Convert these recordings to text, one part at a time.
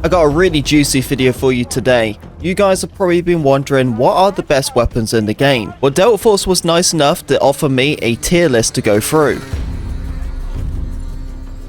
I got a really juicy video for you today. You guys have probably been wondering what are the best weapons in the game. Well, Delta Force was nice enough to offer me a tier list to go through.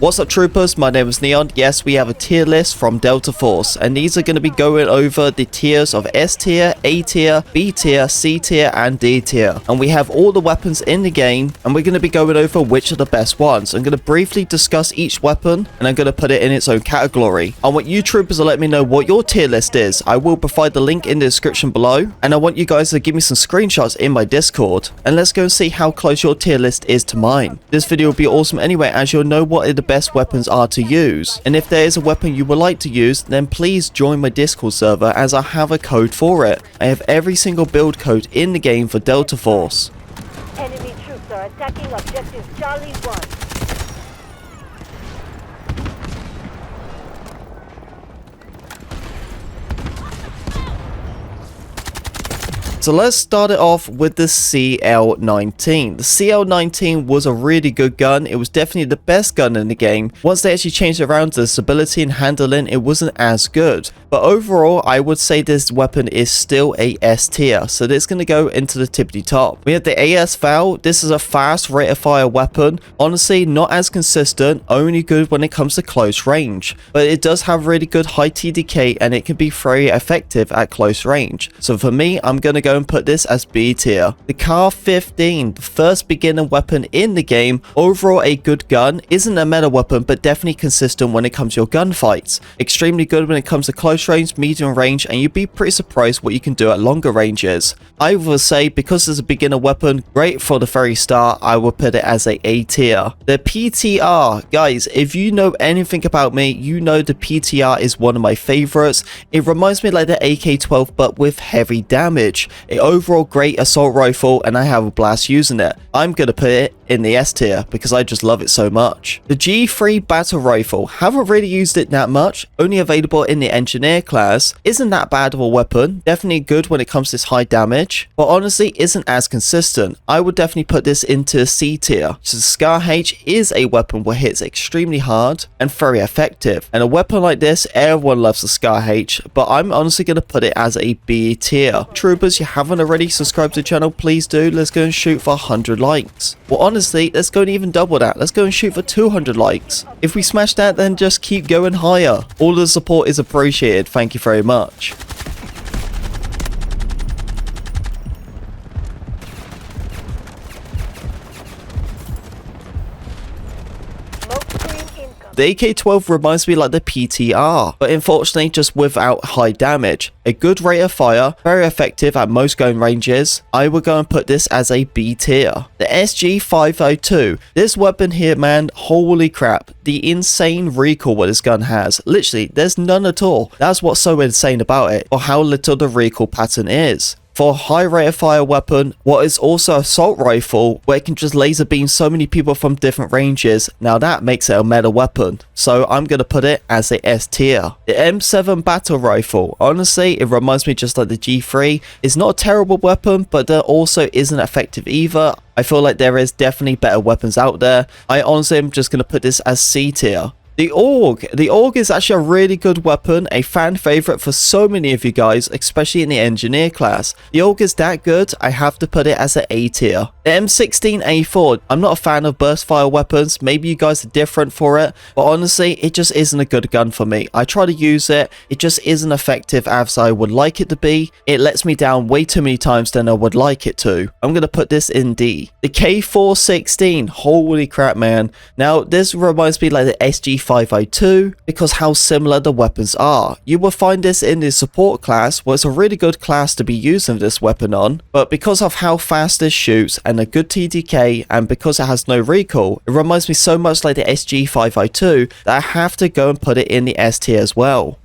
What's up, troopers? My name is Neon. Yes, we have a tier list from Delta Force, and these are going to be going over the tiers of S tier, A tier, B tier, C tier, and D tier. And we have all the weapons in the game, and we're going to be going over which are the best ones. I'm going to briefly discuss each weapon, and I'm going to put it in its own category. I want you troopers to let me know what your tier list is. I will provide the link in the description below, and I want you guys to give me some screenshots in my Discord. And let's go and see how close your tier list is to mine. This video will be awesome anyway, as you'll know what are the best weapons are to use. And if there is a weapon you would like to use, then please join my Discord server, as I have a code for it. I have every single build code in the game for Delta Force. Enemy troops are attacking objective Charlie 1. So let's start it off with the CL-19. The CL-19 was a really good gun. It was definitely the best gun in the game. Once they actually changed it around to the stability and handling, it wasn't as good. But overall, I would say this weapon is still a S tier. So this is going to go into the tippity top. We have the AS-Val. This is a fast rate of fire weapon. Honestly, not as consistent, only good when it comes to close range. But it does have really good high TDK, and it can be very effective at close range. So for me, I'm going to go and put this as B tier. The Kar-15, the first beginner weapon in the game. Overall a good gun, isn't a meta weapon, but definitely consistent when it comes to your gunfights. Extremely good when it comes to close range, medium range, and you'd be pretty surprised what you can do at longer ranges. I will say, because it's a beginner weapon, great for the very start, I will put it as a A tier. The PTR, guys, if you know anything about me, you know the PTR is one of my favorites. It reminds me like the AK-12, but with heavy damage. An overall great assault rifle, and I have a blast using it. I'm gonna put it in the S tier because I just love it so much. The G3 battle rifle, haven't really used it that much, only available in the engineer class. Isn't that bad of a weapon, definitely good when it comes to its high damage, but honestly isn't as consistent. I would definitely put this into C tier. So the Scar H is a weapon where it hits extremely hard and very effective, and a weapon like this, everyone loves the Scar H, but I'm honestly gonna put it as a B tier. Troopers, you haven't already subscribed to the channel, please do. Let's go and shoot for 100 likes. Well, honestly, let's go and even double that. Let's go and shoot for 200 likes. If we smash that, then just keep going higher. All the support is appreciated. Thank you very much. The AK-12 reminds me like the PTR, but unfortunately just without high damage. A good rate of fire, very effective at most gun ranges. I would go and put this as a B tier. The SG-502. This weapon here, man, holy crap. The insane recoil what this gun has. Literally, there's none at all. That's what's so insane about it, or how little the recoil pattern is. For a high rate of fire weapon, what is also assault rifle, where it can just laser beam so many people from different ranges, now that makes it a meta weapon. So I'm going to put it as a S tier. The M7 battle rifle, honestly it reminds me just like the G3. It's not a terrible weapon, but there also isn't effective either. I feel like there is definitely better weapons out there. I honestly am just going to put this as C tier. The AUG is actually a really good weapon, a fan favorite for so many of you guys, especially in the engineer class. The AUG is that good, I have to put it as an A tier. The M16A4, I'm not a fan of burst fire weapons, maybe you guys are different for it, but honestly, it just isn't a good gun for me. I try to use it, it just isn't effective as I would like it to be. It lets me down way too many times than I would like it to. I'm going to put this in D. The K416, holy crap, man. Now, this reminds me like the SG-502 because how similar the weapons are. You will find this in the support class, where it's a really good class to be using this weapon on, but because of how fast this shoots and a good TDK, and because it has no recoil, it reminds me so much like the SG-502 that I have to go and put it in the S tier as well.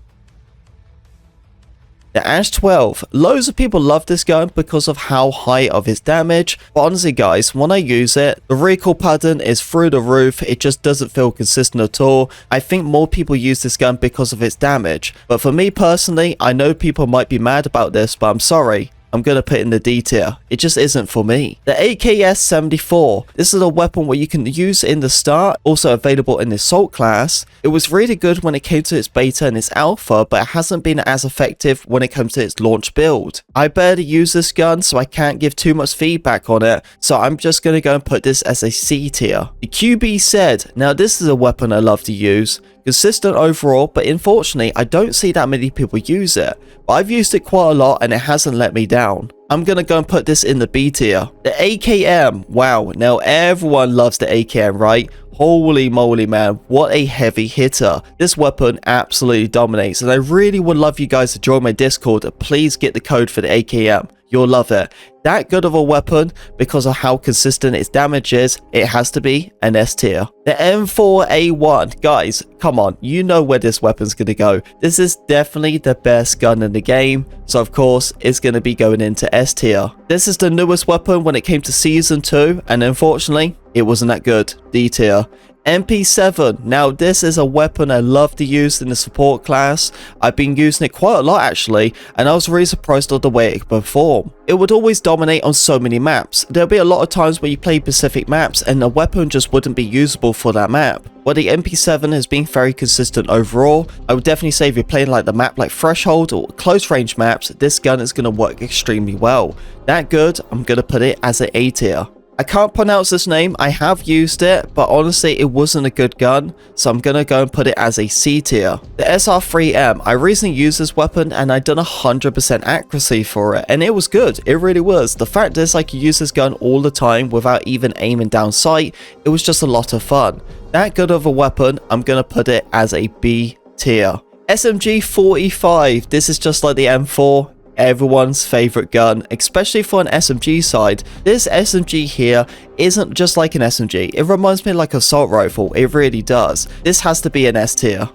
The Ash 12, loads of people love this gun because of how high of its damage, but honestly guys, when I use it, the recoil pattern is through the roof, it just doesn't feel consistent at all. I think more people use this gun because of its damage, but for me personally, I know people might be mad about this, but I'm sorry. I'm gonna put it in the D tier. It just isn't for me. The AKS-74. This is a weapon where you can use in the start, also available in the Assault class. It was really good when it came to its beta and its alpha, but it hasn't been as effective when it comes to its launch build. I barely use this gun, so I can't give too much feedback on it, so I'm just gonna go and put this as a C tier. The QB-Z. Now this is a weapon I love to use. Consistent overall, but unfortunately I don't see that many people use it. But I've used it quite a lot and it hasn't let me down. I'm gonna go and put this in the B tier. The AKM. Wow, now everyone loves the AKM, right? Holy moly, man, what a heavy hitter. This weapon absolutely dominates, and I really would love you guys to join my Discord. Please get the code for the AKM. You'll love it. That good of a weapon, because of how consistent its damage is, it has to be an S tier. The M4A1. Guys, come on, you know where this weapon's gonna go. This is definitely the best gun in the game, so of course, it's gonna be going into S tier. This is the newest weapon when it came to Season 2, and unfortunately, it wasn't that good. D tier. MP7. Now this is a weapon I love to use in the support class. I've been using it quite a lot actually, and I was really surprised at the way it could perform. It would always dominate on so many maps. There'll be a lot of times where you play specific maps and the weapon just wouldn't be usable for that map. While the MP7 has been very consistent overall, I would definitely say if you're playing like the map like Threshold or close range maps, this gun is going to work extremely well. That good, I'm going to put it as an A tier. I can't pronounce this name, I have used it, but honestly it wasn't a good gun, so I'm gonna go and put it as a C tier. The SR3M, I recently used this weapon and I done 100% accuracy for it, and it was good, it really was. The fact is I could use this gun all the time without even aiming down sight, it was just a lot of fun. That good of a weapon, I'm gonna put it as a B tier. SMG45, this is just like the M4. Everyone's favorite gun, especially for an SMG side. This SMG here isn't just like an SMG. It reminds me like an assault rifle. It really does. This has to be an S tier.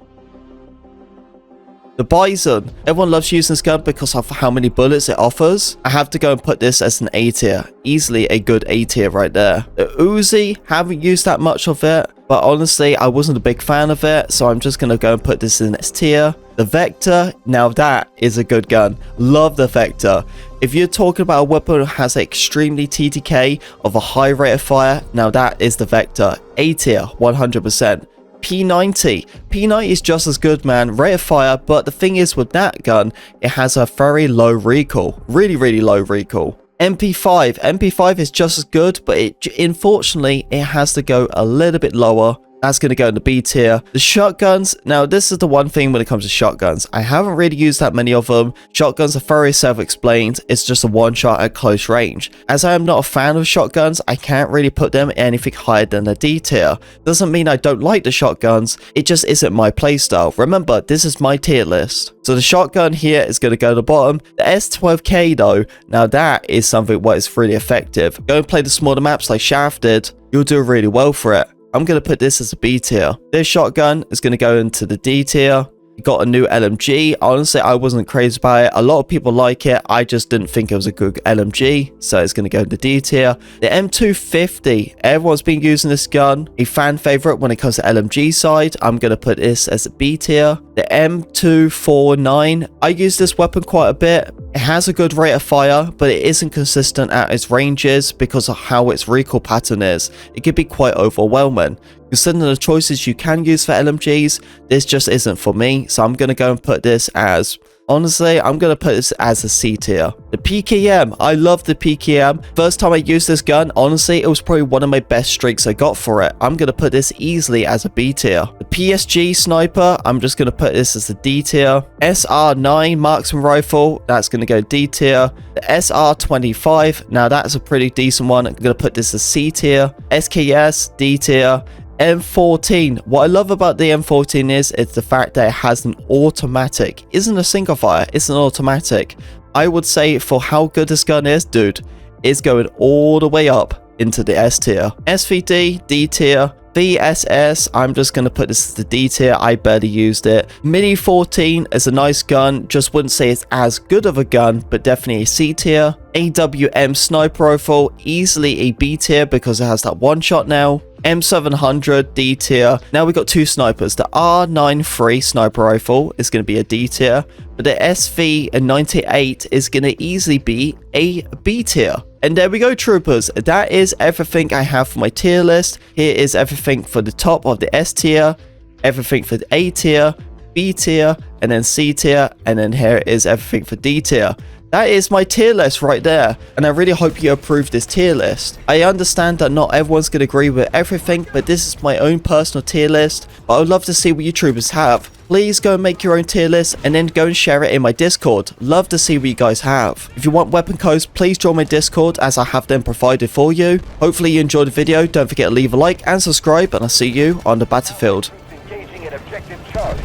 The Bison. Everyone loves using this gun because of how many bullets it offers. I have to go and put this as an A tier. Easily a good A tier right there. The Uzi, haven't used that much of it, but honestly I wasn't a big fan of it, so I'm just gonna go and put this in S tier. The Vector, now that is a good gun. Love the Vector. If you're talking about a weapon that has extremely TTK of a high rate of fire, now that is the Vector. A tier, 100%. P90. P90 is just as good, man. Rate of fire, but the thing is with that gun, it has a very low recoil. Really low recoil. MP5. MP5 is just as good, but unfortunately, it has to go a little bit lower. That's going to go in the B tier. The shotguns. Now, this is the one thing when it comes to shotguns. I haven't really used that many of them. Shotguns are very self-explained. It's just a one-shot at close range. As I am not a fan of shotguns, I can't really put them anything higher than a D tier. Doesn't mean I don't like the shotguns. It just isn't my playstyle. Remember, this is my tier list. So the shotgun here is going to go to the bottom. The S12K though, now that is something what is really effective. Go and play the smaller maps like Shafted. You'll do really well for it. I'm going to put this as a B tier. This shotgun is going to go into the D tier. You got a new LMG. Honestly, I wasn't crazy about it. A lot of people like it. I just didn't think it was a good LMG. So it's going to go into D tier. The M250. Everyone's been using this gun. A fan favorite when it comes to LMG side. I'm going to put this as a B tier. The M249. I use this weapon quite a bit. It has a good rate of fire, but it isn't consistent at its ranges because of how its recoil pattern is. It can be quite overwhelming. Considering the choices you can use for LMGs, this just isn't for me, so I'm going to go and put this as... Honestly, I'm going to put this as a C tier. The PKM. I love the PKM. First time I used this gun, honestly, it was probably one of my best streaks I got for it. I'm going to put this easily as a B tier. The PSG Sniper, I'm just going to put this as a D tier. SR9 Marksman Rifle, that's going to go D tier. The SR25, now that's a pretty decent one. I'm going to put this as C tier. SKS, D tier. M14. What I love about the M14 is it's the fact that it has an automatic. Isn't a single fire, it's an automatic. I would say for how good this gun is, dude, it's going all the way up into the S tier. SVD, D tier. VSS, I'm just going to put this as the D tier. I barely used it. Mini 14 is a nice gun. Just wouldn't say it's as good of a gun, but definitely a C tier. AWM Sniper Rifle, easily a B tier because it has that one shot now. M700 D tier. Now we got 2 snipers. The R93 sniper rifle is going to be a D tier, but the SV98 is going to easily be a B tier. And there we go, troopers. That is everything I have for my tier list. Here is everything for the top of the S tier, everything for the A tier, B tier, and then C tier, and then here is everything for D tier. That is my tier list right there, and I really hope you approve this tier list. I understand that not everyone's going to agree with everything, but this is my own personal tier list, but I would love to see what you troopers have. Please go and make your own tier list and then go and share it in my Discord. Love to see what you guys have. If you want weapon codes, please join my Discord as I have them provided for you. Hopefully you enjoyed the video. Don't forget to leave a like and subscribe, and I'll see you on the battlefield. Engaging at objective Charlie.